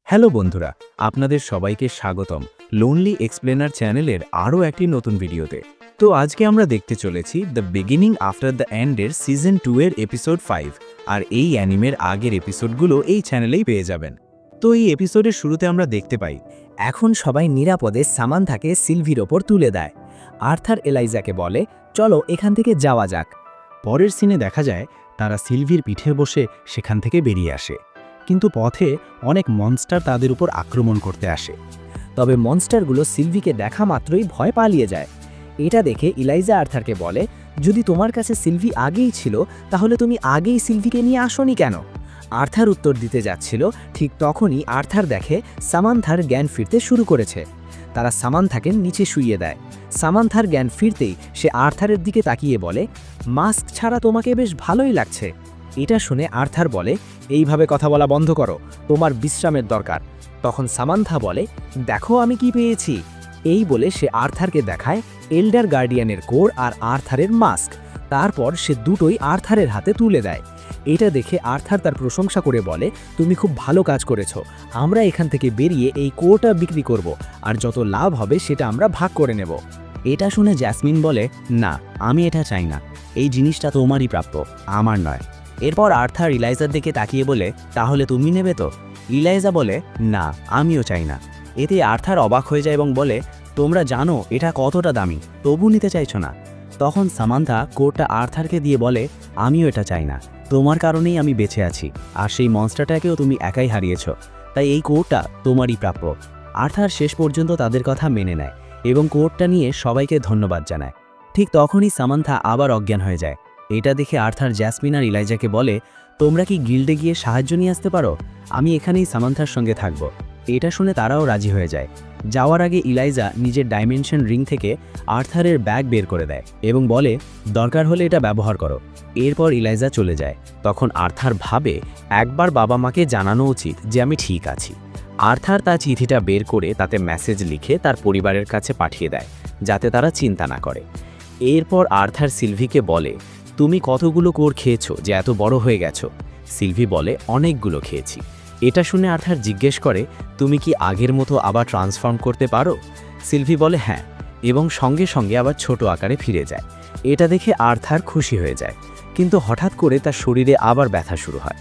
Hello বন্ধুরা, আপনাদের সবাইকে স্বাগতম লোনলি এক্সপ্লেনার চ্যানেলের আরও একটি নতুন ভিডিওতে। তো আজকে আমরা দেখতে চলেছি দ্য বিগিনিং আফটার দ্য এন্ডের সিজন 2 এর এপিসোড 5, আর এই অ্যানিমের আগের এপিসোডগুলো এই চ্যানেলেই পেয়ে যাবেন। তো এই এপিসোডের শুরুতে আমরা দেখতে পাই এখন সবাই নিরাপদে সামান্থাকে সিলভির ওপর তুলে দেয়। আর্থার এলাইজাকে বলে, চলো এখান থেকে যাওয়া যাক। পরের সিনে দেখা যায় তারা সিলভির পিঠে বসে সেখান থেকে বেরিয়ে আসে, কিন্তু পথে অনেক মনস্টার তাদের উপর আক্রমণ করতে আসে। তবে মনস্টারগুলো সিলভিকে দেখা মাত্রই ভয় পালিয়ে যায়। এটা দেখে ইলাইজা আর্থারকে বলে, যদি তোমার কাছে সিলভি আগেই ছিল তাহলে তুমি আগেই সিলভিকে নিয়ে আসোনি কেন? আর্থার উত্তর দিতে যাচ্ছিল, ঠিক তখনই আর্থার দেখে সামান্থার জ্ঞান ফিরতে শুরু করেছে। তারা সামান্থাকে নিচে শুইয়ে দেয়। সামান্থার জ্ঞান ফিরতেই সে আর্থারের দিকে তাকিয়ে বলে, মাস্ক ছাড়া তোমাকে বেশ ভালোই লাগছে। এটা শুনে আর্থার বলে, এইভাবে কথা বলা বন্ধ করো, তোমার বিশ্রামের দরকার। তখন সামান্থা বলে, দেখো আমি কি পেয়েছি। এই বলে সে আর্থারকে দেখায় এল্ডার গার্ডিয়ানের কোর আর আর্থারের মাস্ক। তারপর সে দুটোই আর্থারের হাতে তুলে দেয়। এটা দেখে আর্থার তার প্রশংসা করে বলে, তুমি খুব ভালো কাজ করেছো। আমরা এখান থেকে বেরিয়ে এই কোরটা বিক্রি করব, আর যত লাভ হবে সেটা আমরা ভাগ করে নেব। এটা শুনে জ্যাসমিন বলে, না, আমি এটা চাই না, এই জিনিসটা তোমারই প্রাপ্য, আমার নয়। এরপর আর্থার ইলাইজার দিকে তাকিয়ে বলে, তাহলে তুমি নেবে তো? ইলাইজা বলে, না, আমিও চাই না। এতে আর্থার অবাক হয়ে যায় এবং বলে, তোমরা জানো এটা কতটা দামি, তবু নিতে চাইছো না? তখন সামান্থা কোটটা আর্থারকে দিয়ে বলে, আমিও এটা চাই না, তোমার কারণেই আমি বেঁচে আছি, আর সেই মনস্টারটাকেও তুমি একাই হারিয়েছ, তাই এই কোটটা তোমারই প্রাপ্য। আর্থার শেষ পর্যন্ত তাদের কথা মেনে নেয় এবং কোটটা নিয়ে সবাইকে ধন্যবাদ জানায়। ঠিক তখনই সামান্থা আবার অজ্ঞান হয়ে যায়। এটা দেখে আর্থার জ্যাসমিন আর ইলাইজাকে বলে, তোমরা কি গিল্ডে গিয়ে সাহায্য নিয়ে আসতে পারো? আমি এখানেই সামান্থার সঙ্গে থাকব। এটা শুনে তারাও রাজি হয়ে যায়। যাওয়ার আগে ইলাইজা নিজের ডাইমেনশন রিং থেকে আর্থারের ব্যাগ বের করে দেয় এবং বলে, দরকার হলে এটা ব্যবহার করো। এরপর ইলাইজা চলে যায়। তখন আর্থার ভাবে, একবার বাবা মাকে জানানো উচিত যে আমি ঠিক আছি। আর্থার তার চিঠিটা বের করে তাতে মেসেজ লিখে তার পরিবারের কাছে পাঠিয়ে দেয়, যাতে তারা চিন্তা না করে। এরপর আর্থার সিলভিকে বলে, তুমি কতগুলো কোর খেয়েছো যে এত বড় হয়ে গেছো? সিলভি বলে, অনেকগুলো খেয়েছি। এটা শুনে আর্থার জিজ্ঞেস করে, তুমি কি আগের মতো আবার ট্রান্সফর্ম করতে পারো? সিলভি বলে, হ্যাঁ, এবং সঙ্গে সঙ্গে আবার ছোট আকারে ফিরে যায়। এটা দেখে আর্থার খুশি হয়ে যায়, কিন্তু হঠাৎ করে তার শরীরে আবার ব্যথা শুরু হয়।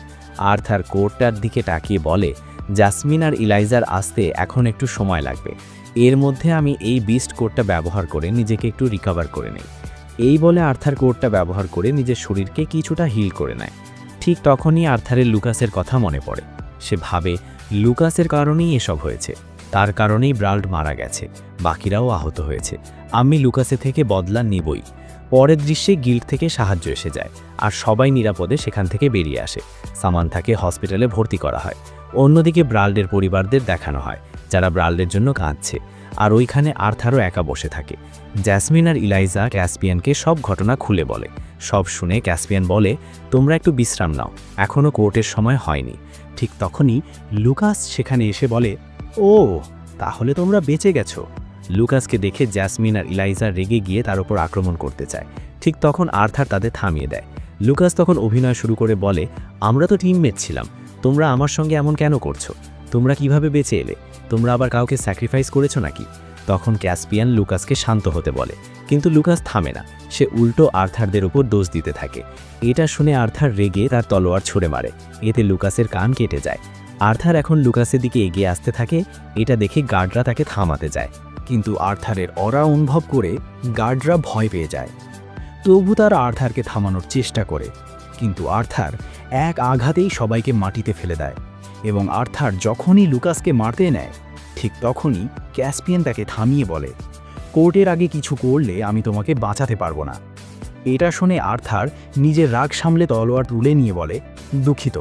আর্থার কোটটার দিকে তাকিয়ে বলে, জাসমিন আর ইলাইজার আসতে এখন একটু সময় লাগবে, এর মধ্যে আমি এই বিস্ট কোটটা ব্যবহার করে নিজেকে একটু রিকভার করে নেই। এই বলে আর্থার কোটটা ব্যবহার করে নিজের শরীরকে কিছুটা হিল করে নেয়। ঠিক তখনই আর্থারের লুকাসের কথা মনে পড়ে। সে ভাবে, লুকাসের কারণেই এসব হয়েছে, তার কারণেই ব্রাল্ড মারা গেছে, বাকিরাও আহত হয়েছে, আমি লুকাসের থেকে বদলা নিবই। পরের দৃশ্যে গিল্ড থেকে সাহায্য এসে যায়, আর সবাই নিরাপদে সেখান থেকে বেরিয়ে আসে। সামান্থাকে হসপিটালে ভর্তি করা হয়। অন্যদিকে ব্রাল্ডের পরিবারদের দেখানো হয়, যারা ব্রাল্ডের জন্য কাঁদছে, আর ওইখানে আর্থারও একা বসে থাকে। জ্যাসমিন আর ইলাইজা ক্যাসপিয়ানকে সব ঘটনা খুলে বলে। সব শুনে ক্যাসপিয়ান বলে, তোমরা একটু বিশ্রাম নাও, এখনও কোর্টের সময় হয়নি। ঠিক তখনই লুকাস সেখানে এসে বলে, ও, তাহলে তোমরা বেঁচে গেছো। লুকাসকে দেখে জ্যাসমিন আর ইলাইজা রেগে গিয়ে তার উপর আক্রমণ করতে চায়। ঠিক তখন আর্থার তাদের থামিয়ে দেয়। লুকাস তখন অভিনয় শুরু করে বলে, আমরা তো টিমমেট ছিলাম, তোমরা আমার সঙ্গে এমন কেন করছো? তোমরা কিভাবে বেঁচে এলে? তোমরা আবার কাউকে স্যাক্রিফাইস করেছো নাকি? তখন ক্যাসপিয়ান লুকাসকে শান্ত হতে বলে, কিন্তু লুকাস থামে না, সে উল্টো আর্থারদের উপর দোষ দিতে থাকে। এটা শুনে আর্থার রেগে তার তলোয়ার ছুঁড়ে মারে, এতে লুকাসের কান কেটে যায়। আর্থার এখন লুকাসের দিকে এগিয়ে আসতে থাকে। এটা দেখে গার্ডরা তাকে থামাতে যায়, কিন্তু আর্থারের অরা অনুভব করে গার্ডরা ভয় পেয়ে যায়। তবু তারা আর্থারকে থামানোর চেষ্টা করে, কিন্তু আর্থার এক আঘাতেই সবাইকে মাটিতে ফেলে দেয়। এবং আর্থার যখনই লুকাসকে মারতে নেয়, ঠিক তখনই ক্যাসপিয়ান তাকে থামিয়ে বলে, কোর্টের আগে কিছু করলে আমি তোমাকে বাঁচাতে পারবো না। এটা শুনে আর্থার নিজের রাগ সামলে তলোয়ার তুলে নিয়ে বলে, দুঃখিত,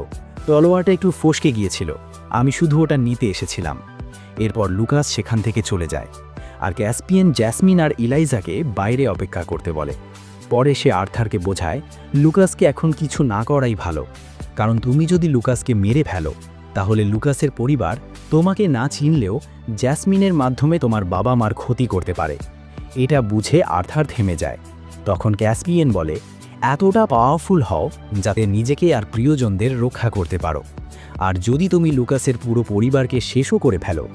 তলোয়ারটা একটু ফসকে গিয়েছিল, আমি শুধু ওটা নিতে এসেছিলাম। এরপর লুকাস সেখান থেকে চলে যায়, আর ক্যাসপিয়ান জ্যাসমিন আর ইলাইজাকে বাইরে অপেক্ষা করতে বলে। পরে সে আর্থারকে বোঝায়, লুকাসকে এখন কিছু না করাই ভালো, কারণ তুমি যদি লুকাসকে মেরে ফেলো তাহলে লুকাসের পরিবার তোমাকে না চিনলেও জ্যাসমিনের মাধ্যমে তোমার বাবা মার ক্ষতি করতে পারে। এটা বুঝে আর্থার থেমে যায়। তখন ক্যাসপিয়ান বলে, এতটা পাওয়ারফুল হও যাতে নিজেকে আর প্রিয়জনদের রক্ষা করতে পারো। আর যদি তুমি লুকাসের পুরো পরিবারকে শেষও করে ফেলো,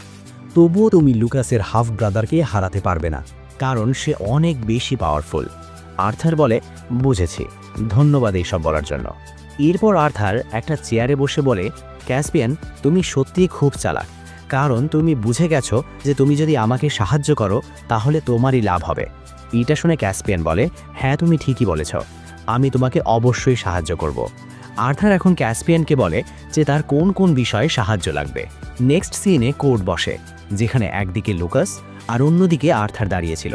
তবুও তুমি লুকাসের হাফ ব্রাদারকে হারাতে পারবে না, কারণ সে অনেক বেশি পাওয়ারফুল। আর্থার বলে, বুঝেছি, ধন্যবাদ এইসব বলার জন্য। এরপর আর্থার একটা চেয়ারে বসে বলে, ক্যাসপিয়ান, তুমি সত্যিই খুব চালাক, কারণ তুমি বুঝে গেছো যে তুমি যদি আমাকে সাহায্য করো তাহলে তোমারই লাভ হবে। এটা শুনে ক্যাসপিয়ান বলে, হ্যাঁ, তুমি ঠিকই বলেছ, আমি তোমাকে অবশ্যই সাহায্য করব। আর্থার এখন ক্যাসপিয়ানকে বলে যে তার কোন কোন বিষয়ে সাহায্য লাগবে। নেক্সট সিনে কোর্ট বসে, যেখানে একদিকে লুকাস আর অন্যদিকে আর্থার দাঁড়িয়েছিল।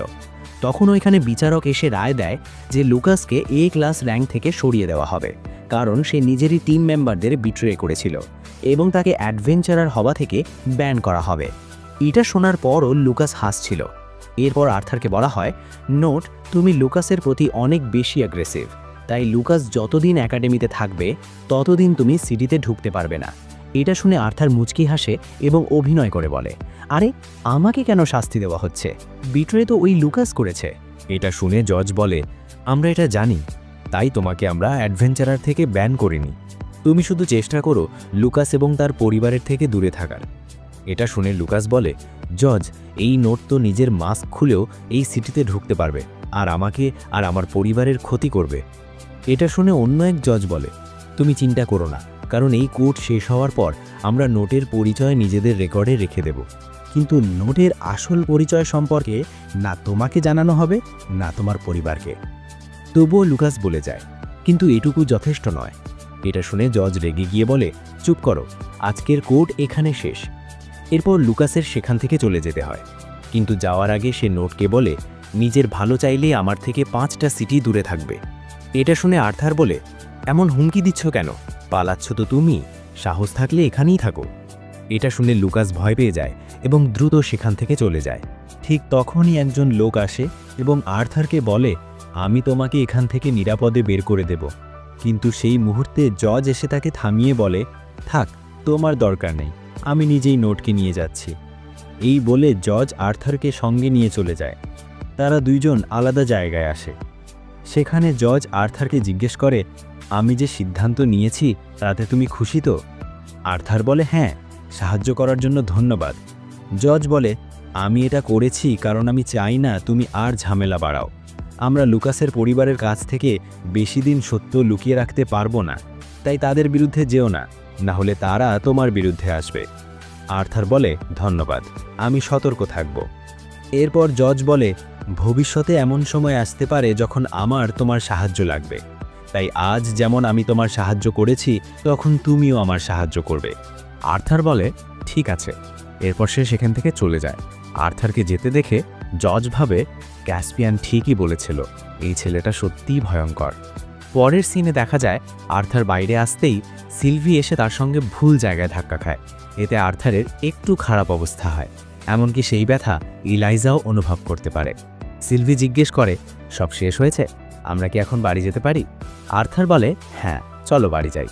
তখন ওইখানে বিচারক এসে রায় দেয় যে লুকাসকে এ ক্লাস র্যাঙ্ক থেকে সরিয়ে দেওয়া হবে, কারণ সে নিজেরই টিম মেম্বারদের বিট্রে করেছিল, এবং তাকে অ্যাডভেঞ্চারার হওয়া থেকে ব্যান করা হবে। এটা শোনার পরও লুকাস হাসছিল। এরপর আর্থারকে বলা হয়, নোট, তুমি লুকাসের প্রতি অনেক বেশি অ্যাগ্রেসিভ, তাই লুকাস যতদিন একাডেমিতে থাকবে ততদিন তুমি সিটিতে ঢুকতে পারবে না। এটা শুনে আর্থার মুচকি হাসে এবং অভিনয় করে বলে, আরে আমাকে কেন শাস্তি দেওয়া হচ্ছে? বিট্রে তো ওই লুকাস করেছে। এটা শুনে জজ বলে, আমরা এটা জানি, তাই তোমাকে আমরা অ্যাডভেঞ্চারার থেকে ব্যান করিনি। তুমি শুধু চেষ্টা করো লুকাস এবং তার পরিবারের থেকে দূরে থাকার। এটা শুনে লুকাস বলে, জজ, এই নোট তো নিজের মাস্ক খুলেও এই সিটিতে ঢুকতে পারবে আর আমাকে আর আমার পরিবারের ক্ষতি করবে। এটা শুনে অন্য এক জজ বলে, তুমি চিন্তা করো না, কারণ এই কোর্ট শেষ হওয়ার পর আমরা নোটের পরিচয় নিজেদের রেকর্ডে রেখে দেব, কিন্তু নোটের আসল পরিচয় সম্পর্কে না তোমাকে জানানো হবে না তোমার পরিবারকে। তবুও লুকাস বলে যায়, কিন্তু এটুকু যথেষ্ট নয়। এটা শুনে জজ রেগে গিয়ে বলে, চুপ করো, আজকের কোর্ট এখানে শেষ। এরপর লুকাসের সেখান থেকে চলে যেতে হয়, কিন্তু যাওয়ার আগে সে নোটকে বলে, নিজের ভালো চাইলেই আমার থেকে 5টা সিটি দূরে থাকবে। এটা শুনে আর্থার বলে, এমন হুমকি দিচ্ছ কেন? পালাচ্ছ তো তুমি, সাহস থাকলে এখানেই থাকো। এটা শুনে লুকাস ভয় পেয়ে যায় এবং দ্রুত সেখান থেকে চলে যায়। ঠিক তখনই একজন লোক আসে এবং আর্থারকে বলে, আমি তোমাকে এখান থেকে নিরাপদে বের করে দেব। কিন্তু সেই মুহূর্তে জজ এসে তাকে থামিয়ে বলে, থাক, তোমার দরকার নেই, আমি নিজেই নোটকে নিয়ে যাচ্ছি। এই বলে জজ আর্থারকে সঙ্গে নিয়ে চলে যায়। তারা দুইজন আলাদা জায়গায় আসে। সেখানে জজ আর্থারকে জিজ্ঞেস করে, আমি যে সিদ্ধান্ত নিয়েছি তাতে তুমি খুশি তো? আর্থার বলে, হ্যাঁ, সাহায্য করার জন্য ধন্যবাদ। জজ বলে, আমি এটা করেছি কারণ আমি চাই না তুমি আর ঝামেলা বাড়াও। আমরা লুকাসের পরিবারের কাছ থেকে বেশি দিন সত্য লুকিয়ে রাখতে পারবো না, তাই তাদের বিরুদ্ধে যেও না, না হলে তারা তোমার বিরুদ্ধে আসবে। আর্থার বলে, ধন্যবাদ, আমি সতর্ক থাকব। এরপর জজ বলে, ভবিষ্যতে এমন সময় আসতে পারে যখন আমার তোমার সাহায্য লাগবে, তাই আজ যেমন আমি তোমার সাহায্য করেছি তখন তুমিও আমার সাহায্য করবে। আর্থার বলে, ঠিক আছে। এরপর সে সেখান থেকে চলে যায়। আর্থারকে যেতে দেখে জজ ভাবে, ক্যাসপিয়ান ঠিকই বলেছিল, এই ছেলেটা সত্যিই ভয়ঙ্কর। পরের সিনে দেখা যায় আর্থার বাইরে আসতেই সিলভি এসে তার সঙ্গে ভুল জায়গায় ধাক্কা খায়। এতে আর্থারের একটু খারাপ অবস্থা হয়, এমনকি সেই ব্যথা ইলাইজাও অনুভব করতে পারে। সিলভি জিজ্ঞেস করে, সব শেষ হয়েছে, আমরা কি এখন বাড়ি যেতে পারি? আর্থার বলে, হ্যাঁ, চলো বাড়ি যাই।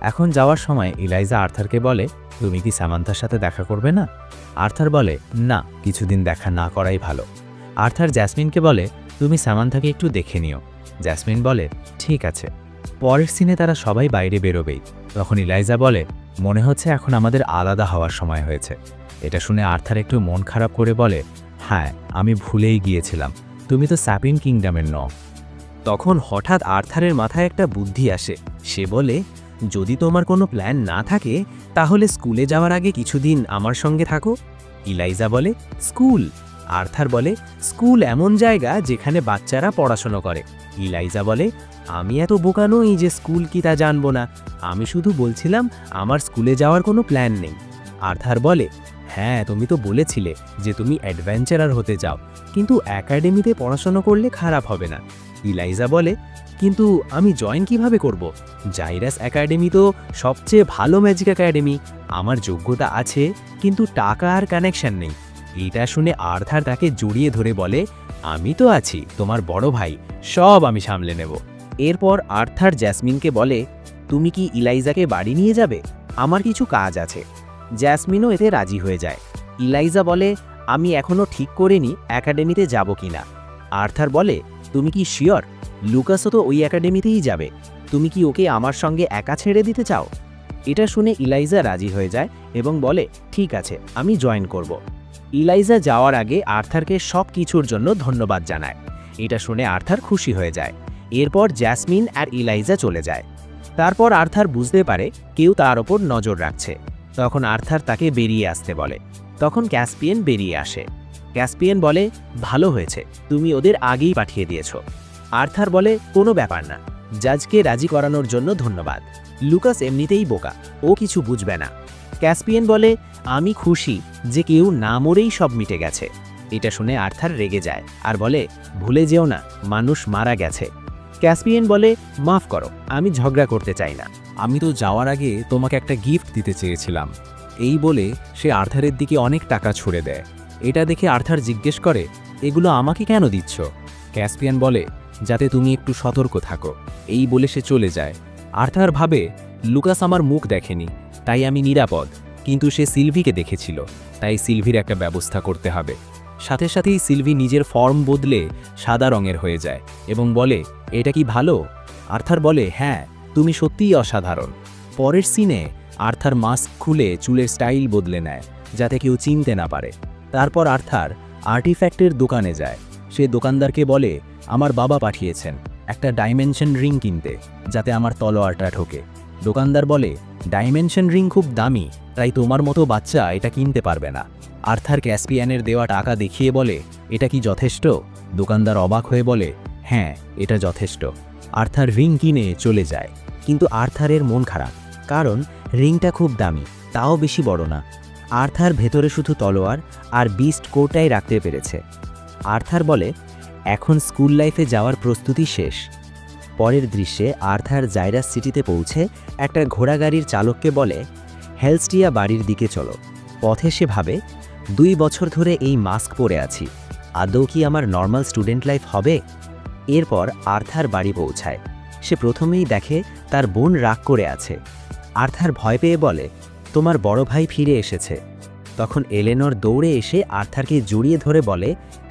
এখন যাওয়ার সময় ইলাইজা আর্থারকে বলে, তুমি কি সামান্থার সাথে দেখা করবে না? আর্থার বলে, না, কিছুদিন দেখা না করাই ভালো। আর্থার জ্যাসমিনকে বলে, তুমি সামান্থাকে একটু দেখে নিও। জ্যাসমিন বলে, ঠিক আছে। পরের সিনে তারা সবাই বাইরে বেরোবেই, তখন ইলাইজা বলে, মনে হচ্ছে এখন আমাদের আলাদা হওয়ার সময় হয়েছে। এটা শুনে আর্থার একটু মন খারাপ করে বলে, হ্যাঁ, আমি ভুলেই গিয়েছিলাম, তুমি তো স্যাপিন কিংডমের নও। তখন হঠাৎ আর্থারের মাথায় একটা বুদ্ধি আসে। সে বলে, যদি তোমার কোনো প্ল্যান না থাকে তাহলে স্কুলে যাওয়ার আগে কিছুদিন আমার সঙ্গে থাকো। ইলাইজা বলে, স্কুল? আর্থার বলে, স্কুল এমন জায়গা যেখানে বাচ্চারা পড়াশোনা করে। ইলাইজা বলে, আমি এত বোকা নই যে স্কুল কি তা জানবো না, আমি শুধু বলছিলাম আমার স্কুলে যাওয়ার কোনো প্ল্যান নেই। আর্থার বলে, হ্যাঁ, তুমি তো বলেছিলে যে তুমি অ্যাডভেঞ্চারার হতে চাও, কিন্তু একাডেমিতে পড়াশোনা করলে খারাপ হবে না। ইলাইজা বলে, কিন্তু আমি জয়েন কিভাবে করব? জাইরাস একাডেমি তো সবচেয়ে ভালো ম্যাজিক একাডেমি, আমার যোগ্যতা আছে কিন্তু টাকা আর কানেকশন নেই। এটা শুনে আর্থার তাকে জড়িয়ে ধরে বলে, আমি তো আছি, তোমার বড় ভাই, সব আমি সামলে নেব। এরপর আর্থার জ্যাসমিনকে বলে, তুমি কি ইলাইজাকে বাড়ি নিয়ে যাবে? আমার কিছু কাজ আছে। জ্যাসমিনও এতে রাজি হয়ে যায়। ইলাইজা বলে, আমি এখনো ঠিক করিনি একাডেমিতে যাব কিনা। আর্থার বলে, তুমি কি শিওর? লুকাসও তো ওই একাডেমিতেই যাবে, তুমি কি ওকে আমার সঙ্গে একা ছেড়ে দিতে চাও? এটা শুনে ইলাইজা রাজি হয়ে যায় এবং বলে, ঠিক আছে, আমি জয়েন করব। ইলাইজা যাওয়ার আগে আর্থারকে সব কিছুর জন্য ধন্যবাদ জানায়। এটা শুনে আর্থার খুশি হয়ে যায়। এরপর জ্যাসমিন আর ইলাইজা চলে যায়। তারপর আর্থার বুঝতে পারে কেউ তার ওপর নজর রাখছে। তখন আর্থার তাকে বেরিয়ে আসতে বলে। তখন ক্যাসপিয়ান বেরিয়ে আসে। ক্যাসপিয়ান বলে, ভালো হয়েছে, তুমি ওদের আগেই পাঠিয়ে দিয়েছো। আর্থার বলে, কোনো ব্যাপার না, জাজকে রাজি করানোর জন্য ধন্যবাদ। লুকাস এমনিতেই বোকা, ও কিছু বুঝবে না। ক্যাসপিয়ান বলে, আমি খুশি যে কেউ না মরেই সব মিটে গেছে। এটা শুনে আর্থার রেগে যায় আর বলে, ভুলে যেও না, মানুষ মারা গেছে। ক্যাসপিয়ান বলে, মাফ করো, আমি ঝগড়া করতে চাই না। আমি তো যাওয়ার আগে তোমাকে একটা গিফট দিতে চেয়েছিলাম। এই বলে সে আর্থারের দিকে অনেক টাকা ছুড়ে দেয়। এটা দেখে আর্থার জিজ্ঞেস করে, এগুলো আমাকে কেন দিচ্ছ? ক্যাসপিয়ান বলে, যাতে তুমি একটু সতর্ক থাকো। এই বলে সে চলে যায়। আর্থার ভাবে, লুকাস আমার মুখ দেখেনি, তাই আমি নিরাপদ, কিন্তু সে সিলভিকে দেখেছিল, তাই সিলভির একটা ব্যবস্থা করতে হবে। সাথে সাথেই সিলভি নিজের ফর্ম বদলে সাদা রঙের হয়ে যায় এবং বলে, এটা কি ভালো? আর্থার বলে, হ্যাঁ, তুমি সত্যিই অসাধারণ। পরের সিনে আর্থার মাস্ক খুলে চুলের স্টাইল বদলে নেয়, যাতে কেউ চিনতে না পারে। তারপর আর্থার আর্টিফ্যাক্টের দোকানে যায়। সে দোকানদারকে বলে, আমার বাবা পাঠিয়েছেন একটা ডাইমেনশন রিং কিনতে, যাতে আমার তলোয়ারটা ঢোকে। দোকানদার বলে, ডাইমেনশন রিং খুব দামি, তাই তোমার মতো বাচ্চা এটা কিনতে পারবে না। আর্থার ক্যাসপিয়ানের দেওয়া টাকা দেখিয়ে বলে, এটা কি যথেষ্ট? দোকানদার অবাক হয়ে বলে, হ্যাঁ, এটা যথেষ্ট। আর্থার রিং কিনে চলে যায়। কিন্তু আর্থারের মন খারাপ, কারণ রিংটা খুব দামি, তাও বেশি বড় না। আর্থার ভেতরে শুধু তলোয়ার আর বিস্ট কোটাই রাখতে পেরেছে। আর্থার বলে, এখন স্কুল লাইফে যাওয়ার প্রস্তুতি শেষ। পরের দৃশ্যে আর্থার জাইরাস সিটিতে পৌঁছে একটা ঘোড়াগাড়ির চালককে বলে, হেলস্টিয়া বাড়ির দিকে চলো। পথে সে ভাবে, 2 বছর ধরে এই মাস্ক পরে আছি, আদৌ কি আমার নর্মাল স্টুডেন্ট লাইফ হবে? এরপর আর্থার বাড়ি পৌঁছায়। সে প্রথমেই দেখে তার বোন রাগ করে আছে। আর্থার ভয় পেয়ে বলে, তোমার বড় ভাই ফিরে এসেছে। তখন এলেনর দৌড়ে এসে আর্থারকে জড়িয়ে ধরে বলে,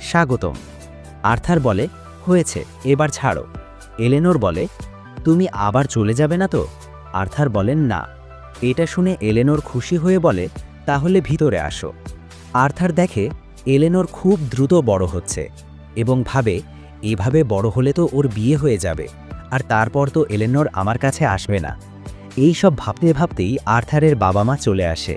স্বাগতম। আর্থার বলে, হয়েছে, এবার ছাড়ো। এলেনর বলে, তুমি আবার চলে যাবে না তো? আর্থার বলেন, না। এটা শুনে এলেনর খুশি হয়ে বলে, তাহলে ভিতরে আসো। আর্থার দেখে এলেনর খুব দ্রুত বড় হচ্ছে এবং ভাবে, এভাবে বড় হলে তো ওর বিয়ে হয়ে যাবে, আর তারপর তো এলেনর আমার কাছে আসবে না। এই সব ভাবতে ভাবতেই আর্থারের বাবা মা চলে আসে।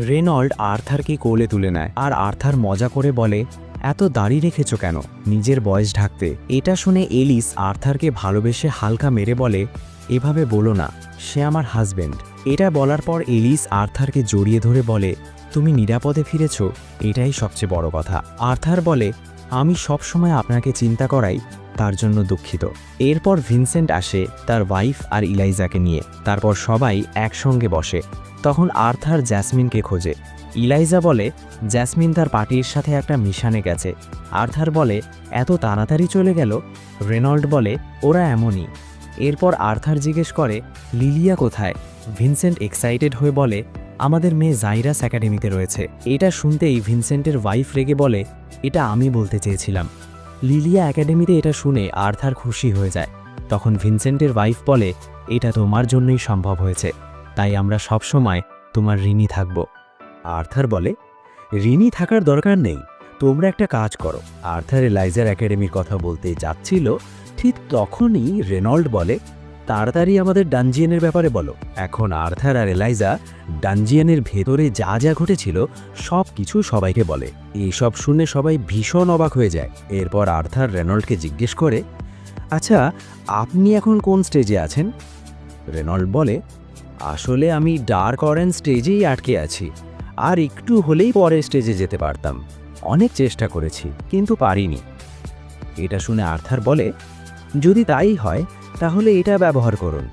রেনল্ড আর্থারকে কোলে তুলে নেয় আর আর্থার মজা করে বলে, এত দাড়ি রেখেছ কেন, নিজের বয়স ঢাকতে? এটা শুনে এলিস আর্থারকে ভালোবেসে হালকা মেরে বলে, এভাবে বলো না, সে আমার হাজবেন্ড। এটা বলার পর এলিস আর্থারকে জড়িয়ে ধরে বলে, তুমি নিরাপদে ফিরেছ, এটাই সবচেয়ে বড় কথা। আর্থার বলে, আমি সবসময় আপনাকে চিন্তা করাই, তার জন্য দুঃখিত। এরপর ভিনসেন্ট আসে তার ওয়াইফ আর ইলাইজাকে নিয়ে। তারপর সবাই একসঙ্গে বসে। তখন আর্থার জ্যাসমিনকে খোঁজে। ইলাইজা বলে, জ্যাসমিন তার পার্টির সাথে একটা মিশনে গেছে। আর্থার বলে, এত তাড়াতাড়ি চলে গেল? রেনল্ড বলে, ওরা এমনই। এরপর আর্থার জিজ্ঞেস করে, লিলিয়া কোথায়? ভিনসেন্ট এক্সাইটেড হয়ে বলে, আমাদের মেয়ে জাইরাস একাডেমিতে রয়েছে। এটা শুনতেই ভিনসেন্টের ওয়াইফ রেগে বলে, এটা আমি বলতে চেয়েছিলাম। লিলিয়া একাডেমিতে এটা শুনে আর্থার খুশি হয়ে যায়। তখন ভিনসেন্টের ওয়াইফ বলে, এটা তোমার জন্যই সম্ভব হয়েছে, তাই আমরা সবসময় তোমার ঋণী থাকব। আর্থার বলে, ঋণী থাকার দরকার নেই, তোমরা একটা কাজ করো। আর্থার এলাইজার একাডেমির কথা বলতে যাচ্ছিল, ঠিক তখনই রেনল্ড বলে, তাড়াতাড়ি আমাদের ডানজিয়ানের ব্যাপারে বলো। এখন আর্থার আর এলাইজা ডানজিয়ানের ভেতরে যা যা ঘটেছিল সব কিছু সবাইকে বলে। এইসব শুনে সবাই ভীষণ অবাক হয়ে যায়। এরপর আর্থার রেনল্ডকে জিজ্ঞেস করে, আচ্ছা, আপনি এখন কোন স্টেজে আছেন? রেনল্ড বলে, আসলে আমি ডার্ক অরেঞ্জ স্টেজেই আটকে আছি, আর একটু হলেই পরের স্টেজে যেতে পারতাম। অনেক চেষ্টা করেছি, কিন্তু পারিনি। এটা শুনে আর্থার বলে, যদি তাই হয় তাহলে এটা ব্যবহার করুন।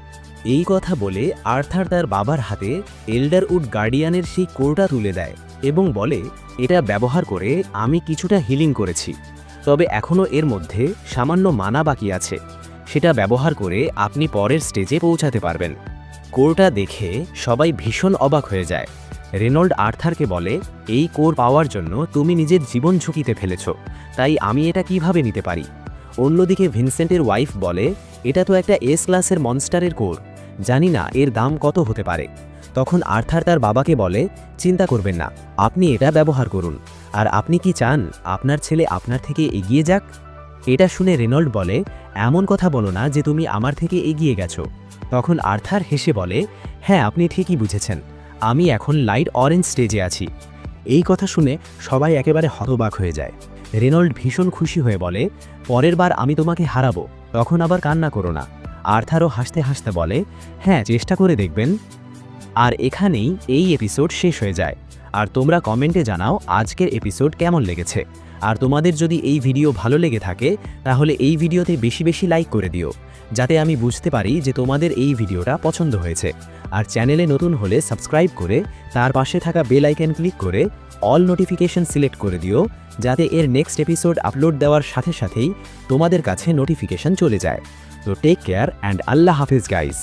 এই কথা বলে আর্থার তার বাবার হাতে এল্ডারউড গার্ডিয়ানের সেই কোরটা তুলে দেয় এবং বলে, এটা ব্যবহার করে আমি কিছুটা হিলিং করেছি, তবে এখনও এর মধ্যে সামান্য মানা বাকি আছে। সেটা ব্যবহার করে আপনি পরের স্টেজে পৌঁছাতে পারবেন। কোরটা দেখে সবাই ভীষণ অবাক হয়ে যায়। রেনল্ড আর্থারকে বলে, এই কোর পাওয়ার জন্য তুমি নিজের জীবন ঝুঁকিতে ফেলেছ, তাই আমি এটা কিভাবে নিতে পারি? অন্যদিকে ভিনসেন্টের ওয়াইফ বলে, এটা তো একটা এস ক্লাসের মনস্টারের কোর, জানি না এর দাম কত হতে পারে। তখন আর্থার তার বাবাকে বলে, চিন্তা করবেন না, আপনি এটা ব্যবহার করুন। আর আপনি কি চান আপনার ছেলে আপনার থেকে এগিয়ে যাক? এটা শুনে রেনল্ড বলে, এমন কথা বলো না যে তুমি আমার থেকে এগিয়ে গেছো। তখন আর্থার হেসে বলে, হ্যাঁ আপনি ঠিকই বুঝেছেন, আমি এখন লাইট অরেঞ্জ স্টেজে আছি। এই কথা শুনে সবাই একেবারে হতবাক হয়ে যায়। রেনল্ড ভীষণ খুশি হয়ে বলে, পরের বার আমি তোমাকে হারাবো, তখন আবার কান্না করো না। আর্থারও হাসতে হাসতে বলে, হ্যাঁ চেষ্টা করে দেখবেন। আর এখানেই এই এপিসোড শেষ হয়ে যায়। আর তোমরা কমেন্টে জানাও আজকের এপিসোড কেমন লেগেছে। আর তোমাদের যদি এই ভিডিও ভালো লেগে থাকে তাহলে এই ভিডিওতে বেশি বেশি লাইক করে দিও, যাতে আমি বুঝতে পারি যে তোমাদের এই ভিডিওটা পছন্দ হয়েছে। আর চ্যানেলে নতুন হলে সাবস্ক্রাইব করে তার পাশে থাকা বেল আইকন ক্লিক করে অল নোটিফিকেশন সিলেক্ট করে দিও, যাতে এর নেক্সট এপিসোড আপলোড দেওয়ার সাথে সাথেই তোমাদের কাছে নোটিফিকেশন চলে যায়। তো টেক কেয়ার অ্যান্ড আল্লাহ হাফিজ গাইস।